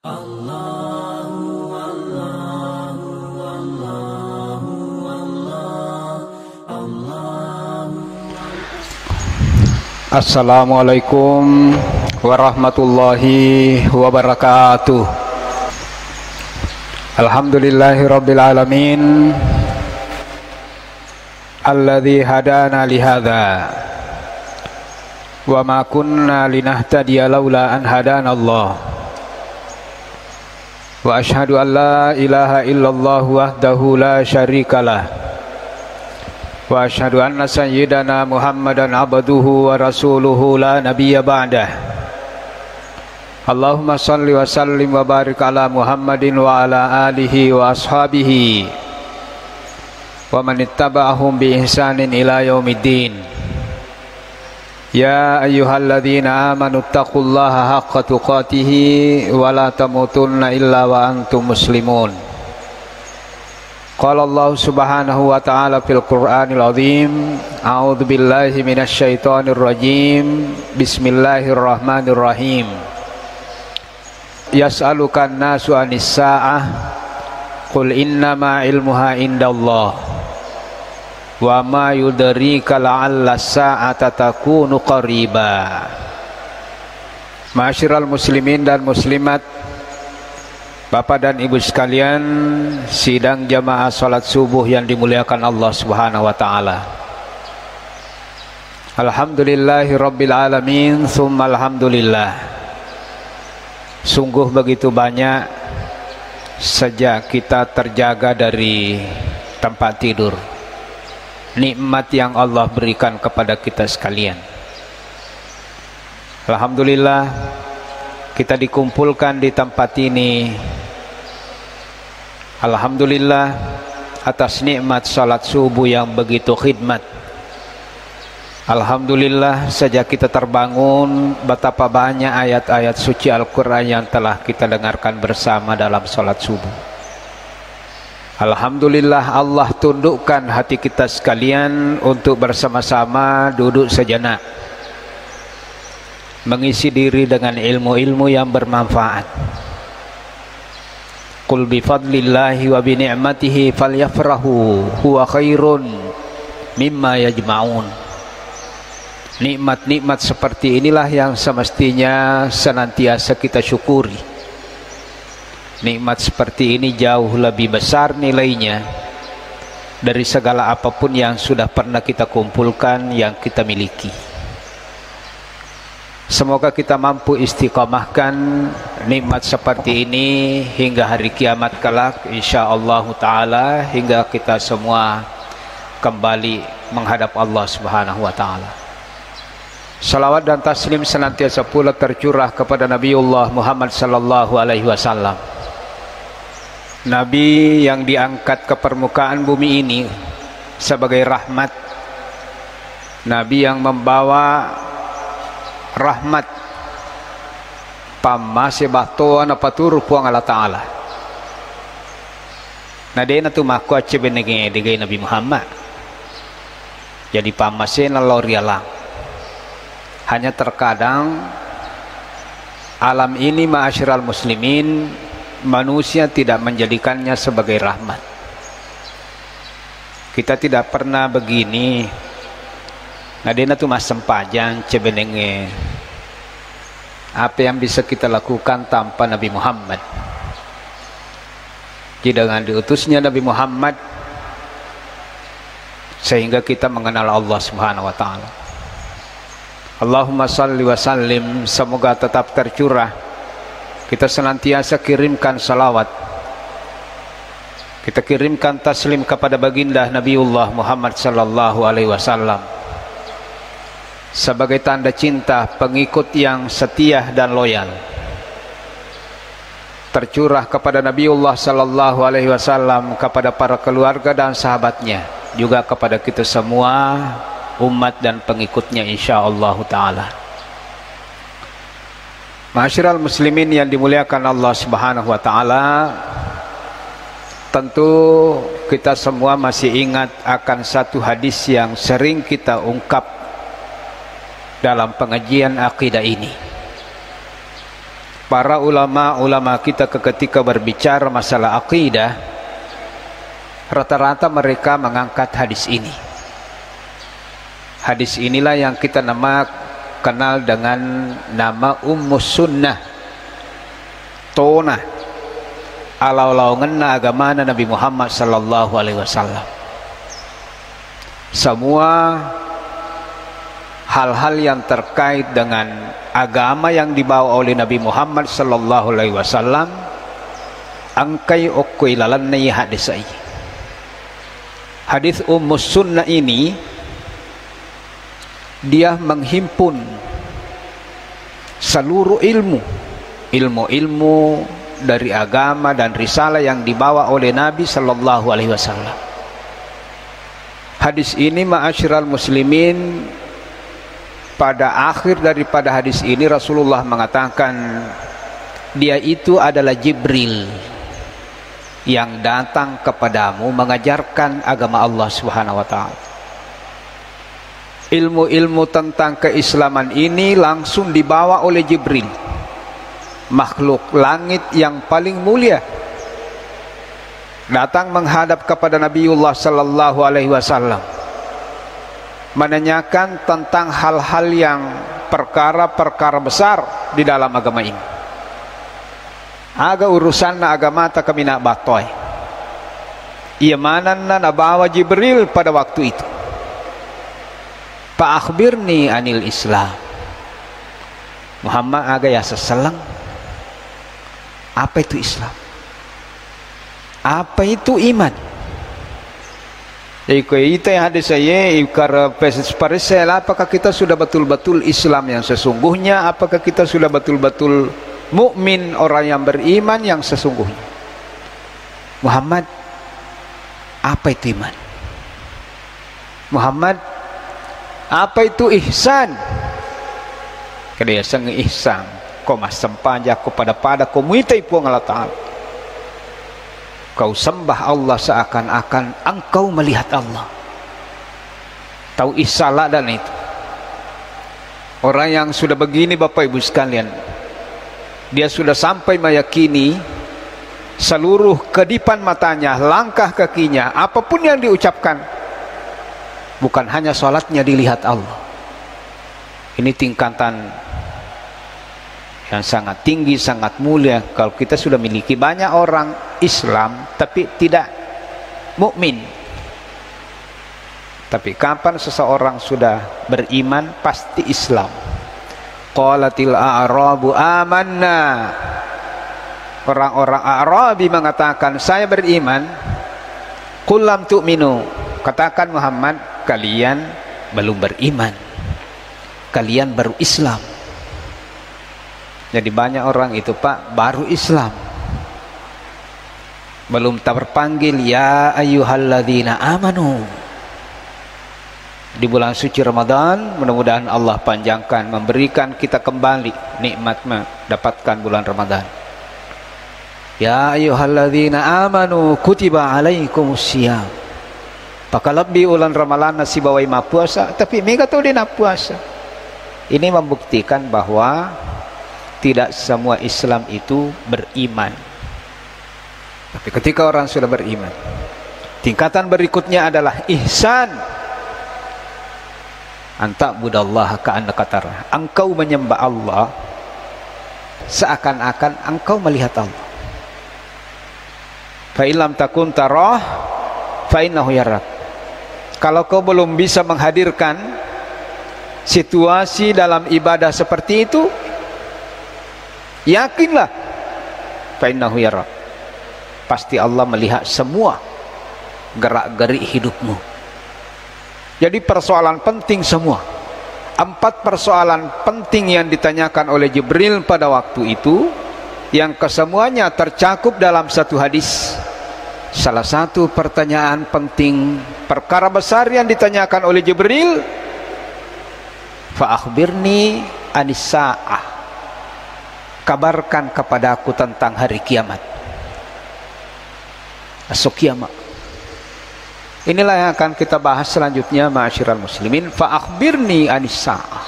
Assalamualaikum warahmatullahi wabarakatuh. Alhamdulillahirabbil alamin alladzi hadana lihadza wa ma kunna linahtadiya laula an hadana Allah. Wa asyhadu an la ilaha illallah wahdahu la syarikalah. Wa asyhadu anna sayyidana Muhammadan abduhu wa rasuluhu la nabiyya ba'dah. Allahumma salli wa sallim wa barik ala Muhammadin wa ala alihi wa ashabihi wa man ittaba'ahum bi ihsanin ila yaumiddin. Ya ayyuhalladzina amanu taqullaha haqqa tuqatih wa la tamutunna illa wa antum muslimun. Qala Allah subhanahu wa ta'ala fil Qur'anil azim, a'udzu billahi minasy syaithanir rajim, bismillahirrahmanirrahim. Yas'alukan nasu 'anis sa'ah qul innama ilmuha indallah wa ma yudrika la'alla as-sa'ata takunu qariba. Ma'asyiral muslimin dan muslimat, Bapak dan Ibu sekalian, sidang jamaah salat subuh yang dimuliakan Allah Subhanahu wa taala. Alhamdulillahirabbil alamin, tsumma alhamdulillah. Sungguh begitu banyak sejak kita terjaga dari tempat tidur, nikmat yang Allah berikan kepada kita sekalian. Alhamdulillah kita dikumpulkan di tempat ini. Alhamdulillah atas nikmat salat subuh yang begitu khidmat. Alhamdulillah sejak kita terbangun, betapa banyak ayat-ayat suci Al-Quran yang telah kita dengarkan bersama dalam salat subuh. Alhamdulillah Allah tundukkan hati kita sekalian untuk bersama-sama duduk sejenak, mengisi diri dengan ilmu-ilmu yang bermanfaat. Qul bifadlillahi wa bini'matihi falyafrahu huwa khairun mimma yajma'un. Nikmat-nikmat seperti inilah yang semestinya senantiasa kita syukuri. Nikmat seperti ini jauh lebih besar nilainya dari segala apapun yang sudah pernah kita kumpulkan, yang kita miliki. Semoga kita mampu istiqamahkan nikmat seperti ini hingga hari kiamat kelak insyaallah taala, hingga kita semua kembali menghadap Allah Subhanahu wa taala. Salawat dan taslim senantiasa pula tercurah kepada Nabiullah Muhammad sallallahu alaihi wasallam. Nabi yang diangkat ke permukaan bumi ini sebagai rahmat. Nabi yang membawa rahmat pamase bahtoan apatur puang Allah Ta'ala. Nadena tu maku ace benege degay Nabi Muhammad. Jadi pamase nalorialang. Hanya terkadang alam ini ma'asyiral muslimin, manusia tidak menjadikannya sebagai rahmat. Kita tidak pernah begini. Nadena tu mas sempajang cebenenge. Apa yang bisa kita lakukan tanpa Nabi Muhammad? Jadi dengan diutusnya Nabi Muhammad sehingga kita mengenal Allah Subhanahu wa taala. Allahumma salli wa sallim, semoga tetap tercurah. Kita senantiasa kirimkan salawat, kita kirimkan taslim kepada baginda Nabiullah Muhammad sallallahu alaihi wasallam sebagai tanda cinta pengikut yang setia dan loyal. Tercurah kepada Nabiullah sallallahu alaihi wasallam, kepada para keluarga dan sahabatnya, juga kepada kita semua umat dan pengikutnya insyaallah taala. Ma'asyiral muslimin yang dimuliakan Allah Subhanahu wa taala, tentu kita semua masih ingat akan satu hadis yang sering kita ungkap dalam pengajian akidah ini. para ulama kita ketika berbicara masalah akidah, rata-rata mereka mengangkat hadis ini. Hadis inilah yang kita kenal dengan nama Ummus Sunnah, tona alau-lau ngena agama Nabi Muhammad sallallahu alaihi wasallam. Semua hal-hal yang terkait dengan agama yang dibawa oleh Nabi Muhammad sallallahu alaihi wasallam angkai okoi lalanai hadis ini. Hadis Ummus Sunnah ini dia menghimpun seluruh ilmu dari agama dan risalah yang dibawa oleh Nabi sallallahu alaihi wasallam. Hadis ini ma'asyiral muslimin, pada akhir daripada hadis ini Rasulullah mengatakan dia itu adalah Jibril yang datang kepadamu mengajarkan agama Allah Subhanahu wa taala. Ilmu-ilmu tentang keislaman ini langsung dibawa oleh Jibril, makhluk langit yang paling mulia, datang menghadap kepada Nabiullah sallallahu alaihi wasallam, menanyakan tentang hal-hal yang perkara-perkara besar di dalam agama ini. Aga urusan na agama ta kami nak batoy. Ia mana na bawa Jibril pada waktu itu. Fa akhbirni anil Islam. Muhammad aga ya seselang. Apa itu Islam? Apa itu iman? Ito yang hadis saya ikar parisela, apakah kita sudah betul-betul Islam yang sesungguhnya? Apakah kita sudah betul-betul mukmin, orang yang beriman yang sesungguhnya? Muhammad, apa itu iman? Muhammad, apa itu ihsan? Kada sang ihsan, kau masampanja kepada komunitas puang Allah Ta'ala. Kau sembah Allah seakan-akan engkau melihat Allah. Tahu isalah dan itu. Orang yang sudah begini Bapak Ibu sekalian, dia sudah sampai meyakini seluruh kedipan matanya, langkah kakinya, apapun yang diucapkan, bukan hanya sholatnya dilihat Allah. Ini tingkatan yang sangat tinggi, sangat mulia. Kalau kita sudah miliki banyak orang Islam tapi tidak mukmin. Tapi kapan seseorang sudah beriman pasti Islam. Qalatil a'rabu amanna. Orang-orang Arabi mengatakan saya beriman. Qul lam tu'minu. Katakan Muhammad, kalian belum beriman. Kalian baru Islam. Jadi banyak orang itu Pak baru Islam, belum terpanggil ya ayyuhalladzina amanu. Di bulan suci Ramadan mudah-mudahan Allah panjangkan, memberikan kita kembali nikmat mendapatkan bulan Ramadan. Ya ayyuhalladzina amanu kutiba alaikumusiyam. Pakalabbi ulan Ramadan nasi bawai ma puasa, tapi mega tu dia nak puasa. Ini membuktikan bahwa tidak semua Islam itu beriman. Tapi ketika orang sudah beriman, tingkatan berikutnya adalah ihsan. Anta budallaha ka'annaka tarah. Engkau menyembah Allah seakan-akan engkau melihat Allah. Fa illam takun tarah fa innahu yarak. Kalau kau belum bisa menghadirkan situasi dalam ibadah seperti itu, yakinlah fa innahu yara, pasti Allah melihat semua gerak-gerik hidupmu. Jadi persoalan penting semua, 4 persoalan penting yang ditanyakan oleh Jibril pada waktu itu, yang kesemuanya tercakup dalam satu hadis. Salah satu pertanyaan penting, perkara besar yang ditanyakan oleh Jibril, fa akhbirni anis sa'ah, kabarkan kepadaku tentang hari kiamat, esok kiamat. Inilah yang akan kita bahas selanjutnya ma'asyiral muslimin. Fa akhbirni anis sa'ah,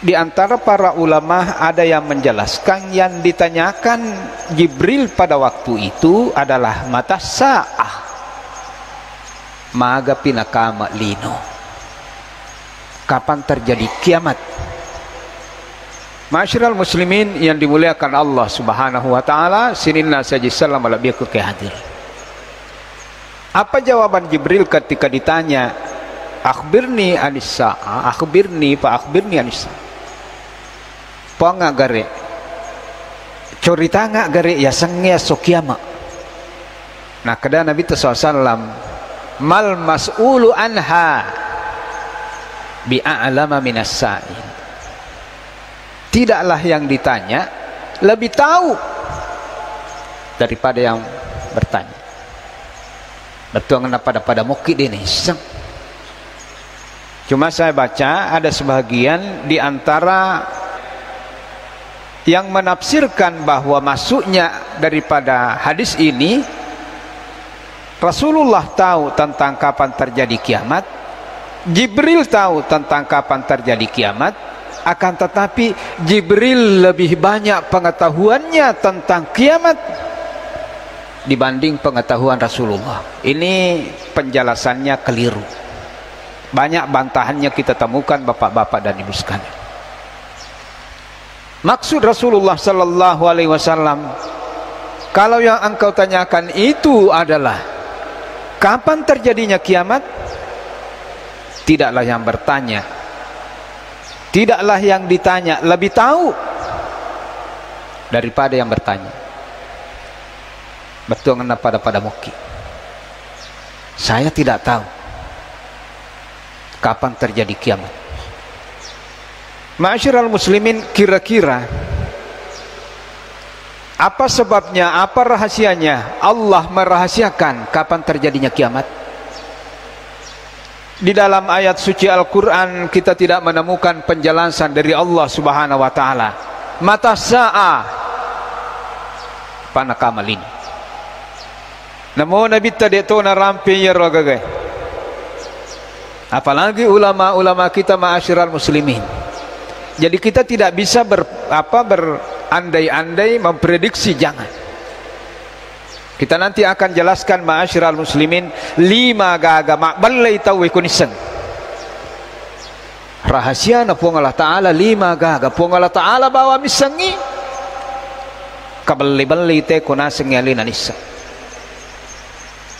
Di antara para ulama ada yang menjelaskan yang ditanyakan Jibril pada waktu itu adalah mata sa'ah, maga pinakama lino, kapan terjadi kiamat. Ma'asyiral muslimin yang dimuliakan Allah Subhanahu wa taala, sinina saja salam ala biku ke hadir. Apa jawaban Jibril ketika ditanya, akhbirni anis sa'ah, akhbirni fa akhbirni anis sa'ah. Panga gare corita nga gare ya sangya sokiama. Nah kada Nabi SAW, mal mas'ulu anha bi'a'lama minas sa'il. Tidaklah yang ditanya lebih tahu daripada yang bertanya. Betul ngena pada mukid ini. Cuma saya baca ada sebagian di antara yang menafsirkan bahwa masuknya daripada hadis ini, Rasulullah tahu tentang kapan terjadi kiamat, Jibril tahu tentang kapan terjadi kiamat, akan tetapi Jibril lebih banyak pengetahuannya tentang kiamat dibanding pengetahuan Rasulullah. Ini penjelasannya keliru. Banyak bantahannya kita temukan bapak-bapak dan ibu sekalian. Maksud Rasulullah sallallahu alaihi wasallam, kalau yang engkau tanyakan itu adalah kapan terjadinya kiamat, tidaklah yang bertanya, tidaklah yang ditanya lebih tahu daripada yang bertanya. Betul ngena pada muki. Saya tidak tahu kapan terjadi kiamat. Ma'asyiral muslimin, kira-kira apa sebabnya, apa rahasianya Allah merahasiakan kapan terjadinya kiamat? Di dalam ayat suci Al-Quran kita tidak menemukan penjelasan dari Allah Subhanahu wa ta'ala. Mata sa'ah panakamalin. Namo Nabi tadi itu narampi ya rogagai. Apalagi ulama-ulama kita ma'asyiral muslimin. Jadi kita tidak bisa berandai-andai memprediksi, jangan. Kita nanti akan jelaskan ma'asyiral muslimin 5 gaga ma'balai tawikunisang. Rahasia na puang Allah Ta'ala 5 gaga puang Allah Ta'ala bawa misangi kabali-bali te kunasang yalin anissa.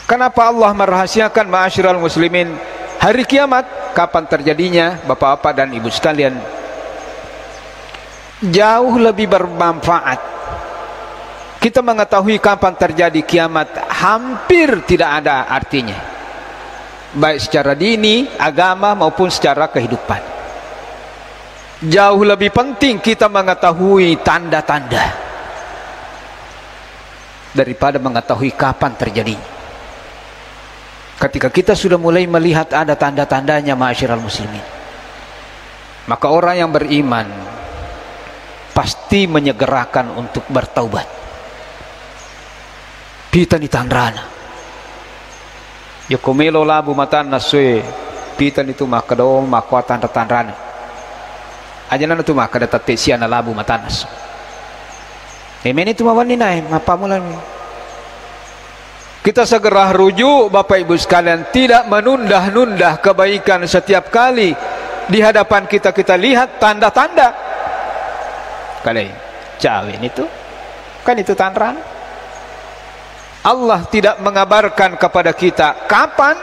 Kenapa Allah merahasiakan ma'asyiral muslimin hari kiamat, kapan terjadinya? Bapak-bapak dan ibu sekalian, jauh lebih bermanfaat kita mengetahui kapan terjadi kiamat. Hampir tidak ada artinya, baik secara dini, agama maupun secara kehidupan. Jauh lebih penting kita mengetahui tanda-tanda daripada mengetahui kapan terjadinya. Ketika kita sudah mulai melihat ada tanda-tandanya, ma'asyiral muslimin, maka orang yang beriman pasti menyegerakan untuk bertaubat. Pita ni tandrana ya kumelo labu matan naswe pita itu makadong makuatan tandrana aja na tu makada tatesia na labu matanas ini tu mawani nai mapamulan. Kita segera rujuk Bapak Ibu sekalian, tidak menunda-nunda kebaikan. Setiap kali di hadapan kita lihat tanda-tanda kali cawin itu kan itu tandrana. Allah tidak mengabarkan kepada kita kapan,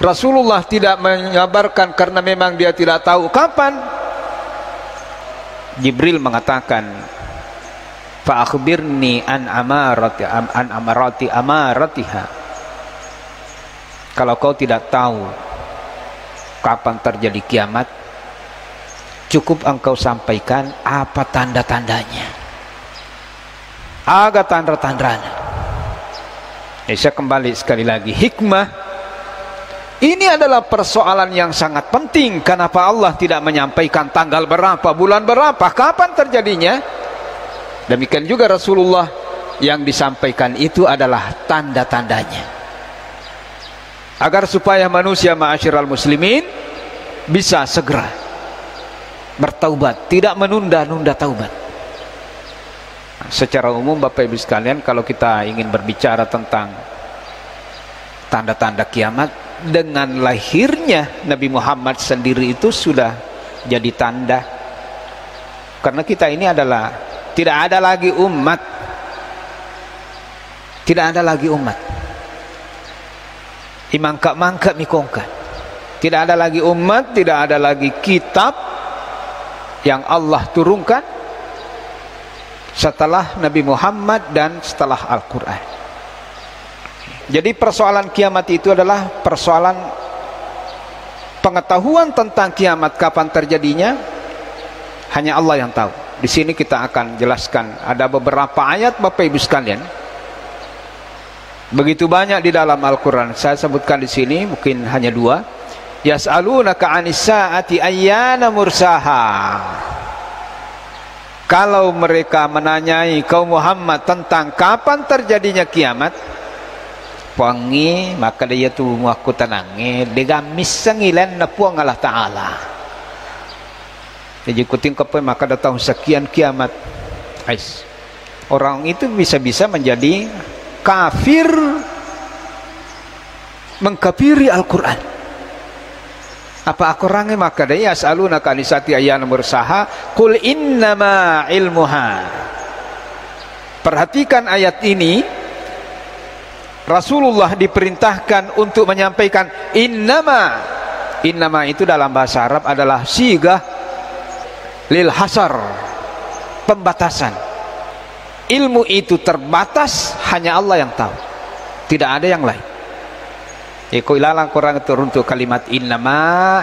Rasulullah tidak mengabarkan karena memang dia tidak tahu kapan. Jibril mengatakan, fa akhbirni an amarati amaratiha. Kalau kau tidak tahu kapan terjadi kiamat, cukup engkau sampaikan apa tanda-tandanya. Aga tanda-tandanya. Saya kembali sekali lagi, hikmah ini adalah persoalan yang sangat penting. Kenapa Allah tidak menyampaikan tanggal berapa, bulan berapa, kapan terjadinya? Demikian juga Rasulullah, yang disampaikan itu adalah tanda-tandanya, agar supaya manusia ma'asyiral muslimin bisa segera bertaubat, tidak menunda-nunda taubat. Nah, secara umum Bapak Ibu sekalian, kalau kita ingin berbicara tentang tanda-tanda kiamat, dengan lahirnya Nabi Muhammad sendiri itu sudah jadi tanda. Karena kita ini adalah tidak ada lagi umat, tidak ada lagi umat imangka-mangka mikongkan, tidak ada lagi umat, tidak ada lagi kitab yang Allah turunkan setelah Nabi Muhammad dan setelah Al-Quran. Jadi persoalan kiamat itu adalah persoalan pengetahuan tentang kiamat, kapan terjadinya hanya Allah yang tahu. Di sini kita akan jelaskan ada beberapa ayat Bapak Ibu sekalian. Begitu banyak di dalam Al-Quran. Saya sebutkan di sini mungkin hanya 2. Yas'alunaka 'anis sa'ati ayyana mursaha. Kalau mereka menanyai kaum Muhammad tentang kapan terjadinya kiamat, puangi maka dia tu muaku tenangi degamis sengilan na puang Allah Ta'ala. Jadi kuting kepe maka datang sekian kiamat. Ais. Orang itu bisa-bisa menjadi kafir, mengkafiri Al-Quran. Apa Al-Qurannya? Maka dia yas'alunaka 'anis sa'ati ayyana mursaha qul innama ilmuha. Perhatikan ayat ini. Rasulullah diperintahkan untuk menyampaikan innama. Innama itu dalam bahasa Arab adalah sigah lil hasar, pembatasan. Ilmu itu terbatas, hanya Allah yang tahu, tidak ada yang lain. Eko ilalang Quran turun untuk kalimat innama,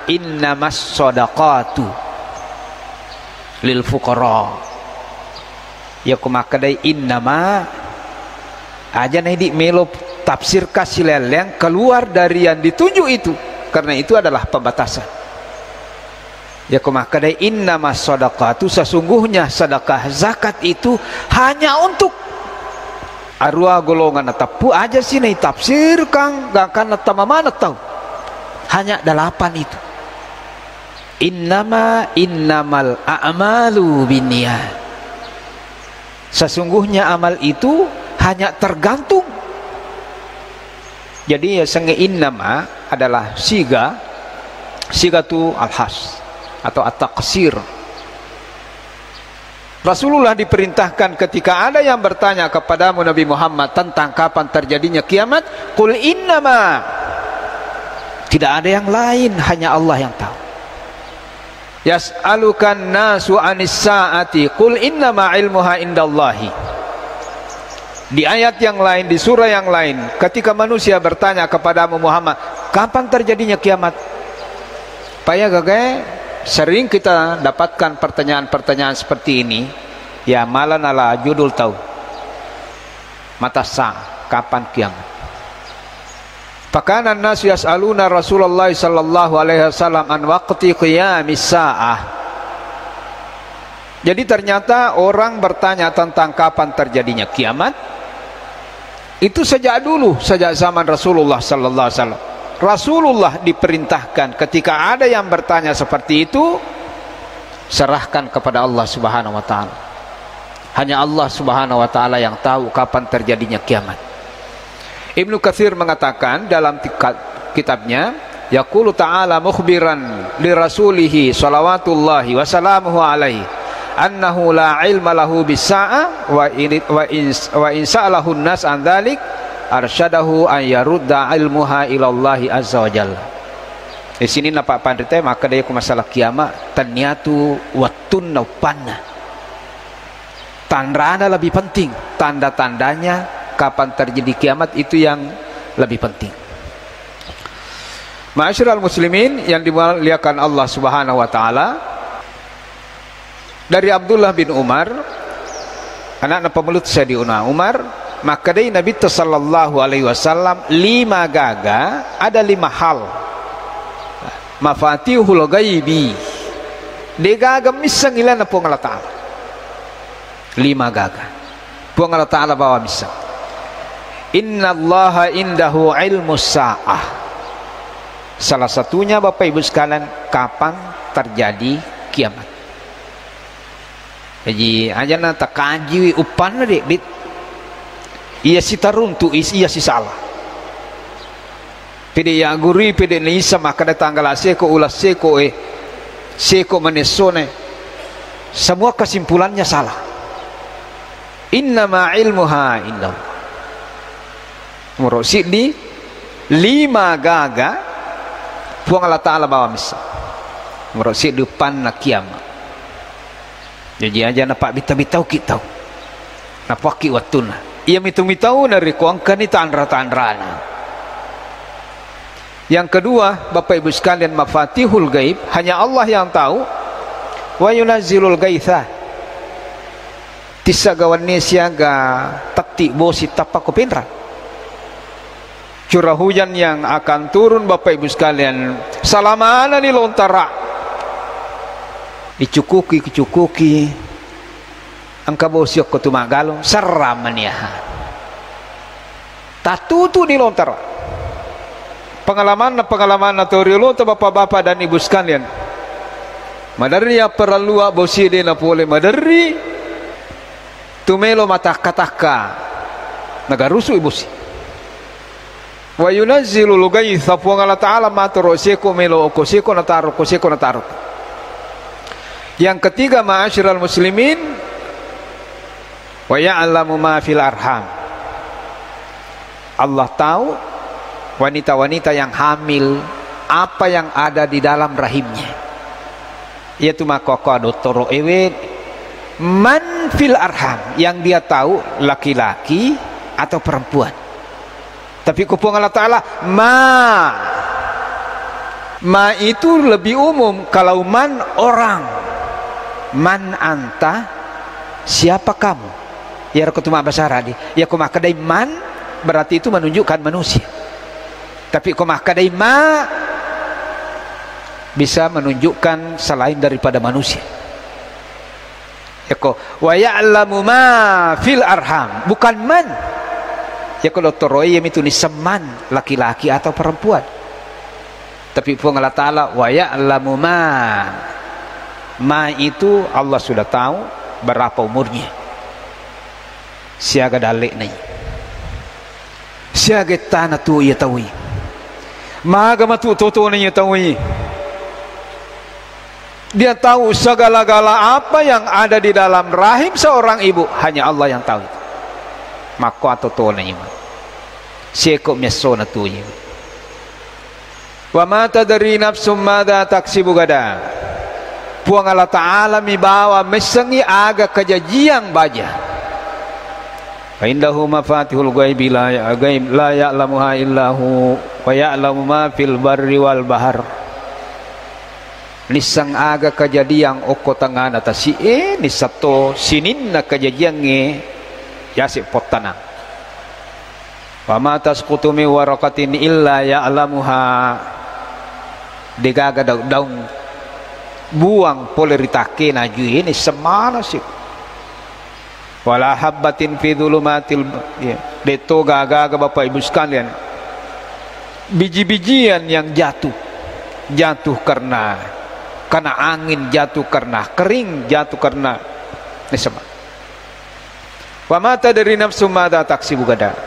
innamas shadaqatu lil fuqara. Ya kumakadai innama aja nih di melo tafsir kasih yang keluar dari yang ditunjuk itu, karena itu adalah pembatasan. Ya kumakadai innamas shadaqatu, sesungguhnya sedekah zakat itu hanya untuk arwah golongan tapu aja sih nih tafsir kang gak akan tamamana tahu, hanya 8 itu. Innamal a'malu binniyat, sesungguhnya amal itu hanya tergantung. Jadi ya senge innama adalah siga tu al-has atau at-taqsir. Rasulullah diperintahkan ketika ada yang bertanya kepadamu Nabi Muhammad tentang kapan terjadinya kiamat, qul innama, tidak ada yang lain, hanya Allah yang tahu. Yas'alukan nasu 'anis sa'ati qul innama ilmuha indallahi. Di ayat yang lain, di surah yang lain, ketika manusia bertanya kepadamu Muhammad kapan terjadinya kiamat, payah gagai sering kita dapatkan pertanyaan-pertanyaan seperti ini. Ya malah nala judul tahu mata sa, kapan kiamat. Pakana an-nas yas'aluna Rasulullah sallallahu alaihi wasallam an waqti qiyamis saah. Jadi ternyata orang bertanya tentang kapan terjadinya kiamat itu sejak dulu, sejak zaman Rasulullah sallallahu alaihi wasallam. Rasulullah diperintahkan ketika ada yang bertanya seperti itu, serahkan kepada Allah Subhanahu wa taala. Hanya Allah Subhanahu wa taala yang tahu kapan terjadinya kiamat. Ibnu Katsir mengatakan dalam kitabnya, yaqulu ta'ala mukhbiran li rasulihi salawatullahi wa salamuhu alaihi annahu la ilma lahu bis-sa'a wa in sa'alahu an-nas an dzalik arsyadahu an yarudda ilmuha ilallahi azza wa jalla. Di sini nampak pandai maka dia ku masalah kiamat tanyatu watun naupanna. Tanda lebih penting, tanda-tandanya kapan terjadi kiamat itu yang lebih penting. Ma'asyiral muslimin yang dimuliakan Allah Subhanahu wa taala, dari Abdullah bin Umar, anak pemelut Sayyidina Umar, maka dari Nabi sallallahu alaihi wasallam 5 gaga, ada 5 hal. Mafatihul ghaibi. Degaga misang ilan na puang Allah Ta'ala. 5 gaga. Puang Allah Ta'ala bawa misang. Inna Allaha indahu ilmu sa'ah. Salah satunya Bapak Ibu sekalian, kapan terjadi kiamat. Jadi aja nata kaji upan dit iya si taruntu iya si salah pede ya guri pede nisa maka datang tanggal seko ulas seko seko manesone semua kesimpulannya salah. Innama ilmuha illallah murosid di 5 gaga puang Allah Ta'ala bawa misa murosid depan na kiamat. Jadi aja napak bita-bitau kita napak ki watuna ia mitung-mitau dari kuangkan itu andra-andrana. Yang kedua Bapak Ibu sekalian mafatihul gaib hanya Allah yang tahu. Wa yunazzilul gaitha tisagawan siaga tati bosi tapak kopindra curah hujan yang akan turun Bapak Ibu sekalian salamana di lontara dicukuki angka bosiok ko tumagalo sarramaniah tatutu di lontar pengalaman atau rilo bapak-bapak dan ibu sekalian madari ya perlu bosi de na pole madari tumelo mata kataka nagarusu ibu si wa yunazzilul gaitha puang Allah Ta'ala matoro seko melo okoseko nataro koseko nataro. Yang ketiga ma'asyiral muslimin wa ya'lamu ma fil arham. Allah tahu wanita-wanita yang hamil apa yang ada di dalam rahimnya. Yaitu makoko doktoro ewe man fil arham yang dia tahu laki-laki atau perempuan. Tapi kupung Allah Ta'ala ma itu lebih umum. Kalau man orang man anta siapa kamu ya rakutuma bahasa Arab ya kumah kadai man berarti itu menunjukkan manusia tapi kumah kadai ma bisa menunjukkan selain daripada manusia ya ko wa ya'lamu ma fil arham bukan man ya kalau toroy itu ni seman laki-laki atau perempuan tapi puang Allah Ta'ala wa ya'lamu ma itu Allah sudah tahu berapa umurnya siaga dalek nai siaga tanah tu ia tahu maga matu toto ni ia tahu dia tahu segala-gala apa yang ada di dalam rahim seorang ibu hanya Allah yang tahu maka toto ni sieko mesona tu wa ma tadri nafsum madza taksibu gada puang Allah Ta'ala mibawa mesengi aga kejajian baja indahu mafatihul ghaibi la ya'lamuha illahu wa ya'lamu ma fil barri wal bahar nisang aga kejadian oko tangan atas ni satu sinin na kejadian yasik potana wa ma tasqutu mi waraqatin illa ya'lamuha digaga daun buang poleritake naju ini semana sih wala habbatin fi dhulumatil deto gaga Bapak Ibu sekalian biji-bijian yang jatuh karena angin, jatuh karena kering, jatuh karena ini semua wa mata dari nafsu madza taksibu gada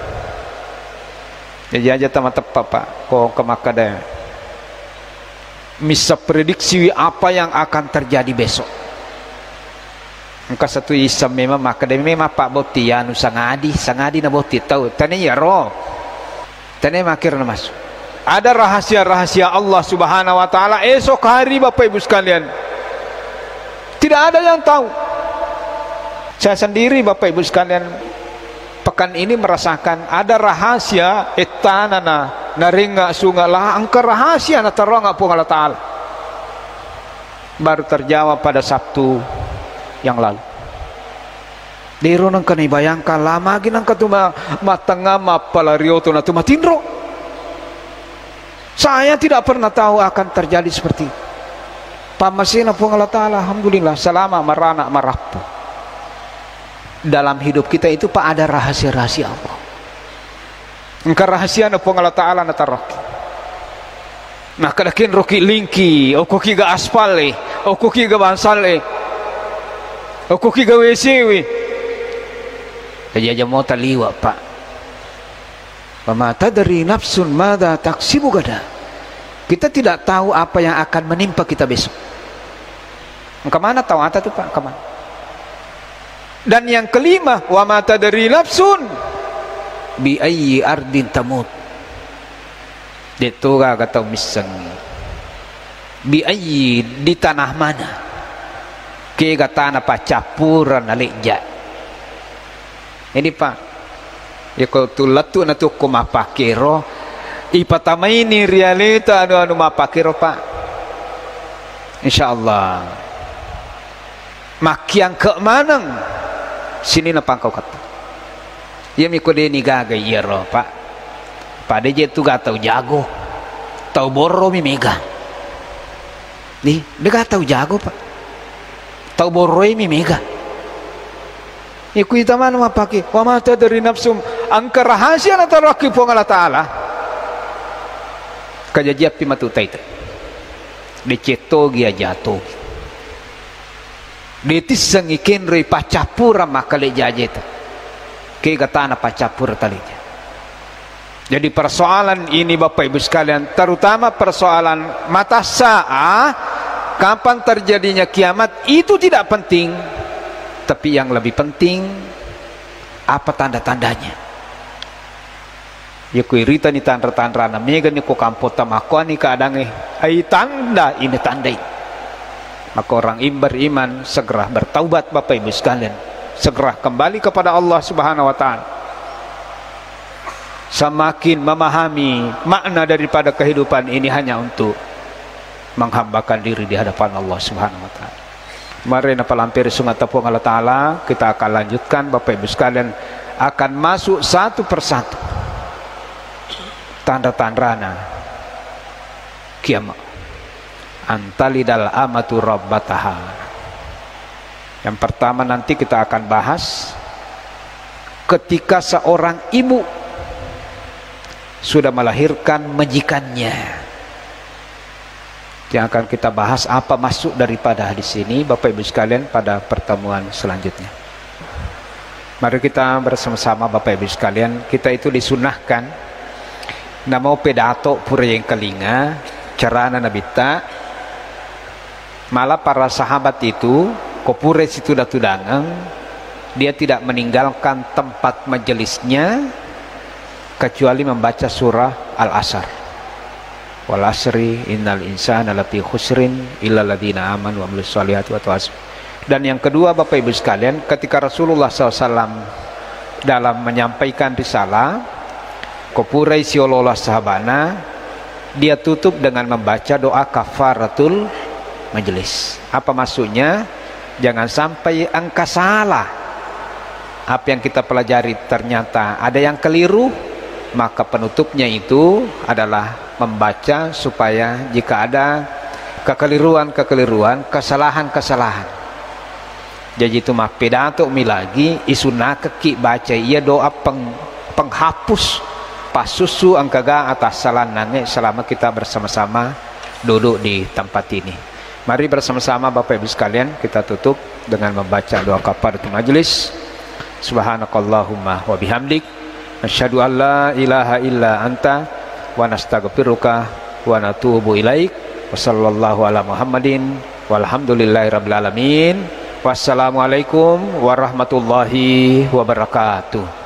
jadi aja tepat Pak kok kemakada bisa prediksi apa yang akan terjadi besok. Engkau satu isam memang maka memang Pak Boti anu sangadi na Boti tahu. Tani ya roh. Tani makir na masuk. Ada rahasia-rahasia Allah Subhanahu wa taala esok hari Bapak Ibu sekalian. Tidak ada yang tahu. Saya sendiri Bapak Ibu sekalian pekan ini merasakan ada rahasia etanana naringa sungalah angka rahasia na taronga pung Allah Ta'ala baru terjawab pada Sabtu yang lalu diro nang kanay bayangkan lama ginang katuma matanga mapalario to na tumatindro saya tidak pernah tahu akan terjadi seperti itu pamasina pung Allah Ta'ala alhamdulillah selama marana marapu dalam hidup kita itu Pak ada rahasia-rahasia Allah engkau rahasia na pung Allah Ta'ala na tarok maka dakin roki lingki o koki ga aspal o koki ga bansal o koki ga WC aja mau taliwa pak pamata dari nafsun mada taksibu gada. Kita tidak tahu apa yang akan menimpa kita besok. Kemana tahu ata tuh pak, kemana? Dan yang kelima, wa mata dari nafsun bi ayyi ardin tamut. Itu kata miseng. Bi ayyi, di tanah mana? Ke kata apa capuran alija. Ini pak, ya kalau tulatu natu kumapakiro, ipatama ini realita anu mapakiro pak. Insyaallah. Makian ke manang sini napang kau kata. Ya mikode ni gaga iya roh pak. Pada je tu gak tahu jago, tahu boro mi mega. Nih, dia gak tahu jago pak. Tahu boro mi mega. Iku kita mana mapaki? Wa mata dari nafsum angka rahasia antara rakib Allah Taala. Kajajiap matutai itu. Diceto gia jatuh. Ditisang ikin rei pacapura makale jajeta. Ke gatana pacapura talija. Jadi persoalan ini Bapak Ibu sekalian, terutama persoalan mata sa'a, kapan terjadinya kiamat itu tidak penting. Tapi yang lebih penting apa tanda-tandanya. Ya kuirita ni tanda-tanda na mega ni ko kampota mako ni kaadang ay tanda ini tandai. Maka orang beriman segera bertaubat Bapak Ibu sekalian, segera kembali kepada Allah Subhanahu wa taala. Semakin memahami makna daripada kehidupan ini hanya untuk menghambakan diri di hadapan Allah Subhanahu wa taala. Mari napa lampir sungat tepung Allah Ta'ala, kita akan lanjutkan Bapak Ibu sekalian, akan masuk satu persatu tanda-tandana kiamat. Antalidal amatu rabbataha. Yang pertama nanti kita akan bahas ketika seorang ibu sudah melahirkan majikannya. Yang akan kita bahas apa masuk daripada hadis ini Bapak Ibu sekalian pada pertemuan selanjutnya. Mari kita bersama-sama Bapak Ibu sekalian, kita itu disunahkan nama pedato pura yang kelinga carana nabita. Malah para sahabat itu kopure situ datudangan, dia tidak meninggalkan tempat majelisnya kecuali membaca surah Al-Asr. Wal asri innal insana lafi khusrin illa alladziina amanu wa amilus solihati wa tawassaw. Dan yang kedua Bapak Ibu sekalian, ketika Rasulullah SAW dalam menyampaikan risalah kopurai siololah sahabana, dia tutup dengan membaca doa kafaratul majelis. Apa maksudnya? Jangan sampai engkau salah. Apa yang kita pelajari ternyata ada yang keliru, maka penutupnya itu adalah membaca supaya jika ada kekeliruan, kesalahan-kesalahan. Jadi itu mah pidato mi lagi isuna keki baca ia doa penghapus pasusu angkaga atas salanannya selama kita bersama-sama duduk di tempat ini. Mari bersama-sama Bapak Ibu sekalian kita tutup dengan membaca doa kafaratul majelis. Subhanakallahumma wa bihamdik asyhadu an la ilaha illa anta wa nastaghfiruka wa natubu ilaik. Wa sallallahu ala Muhammadin walhamdulillahi rabbil alamin. Wassalamualaikum warahmatullahi wabarakatuh.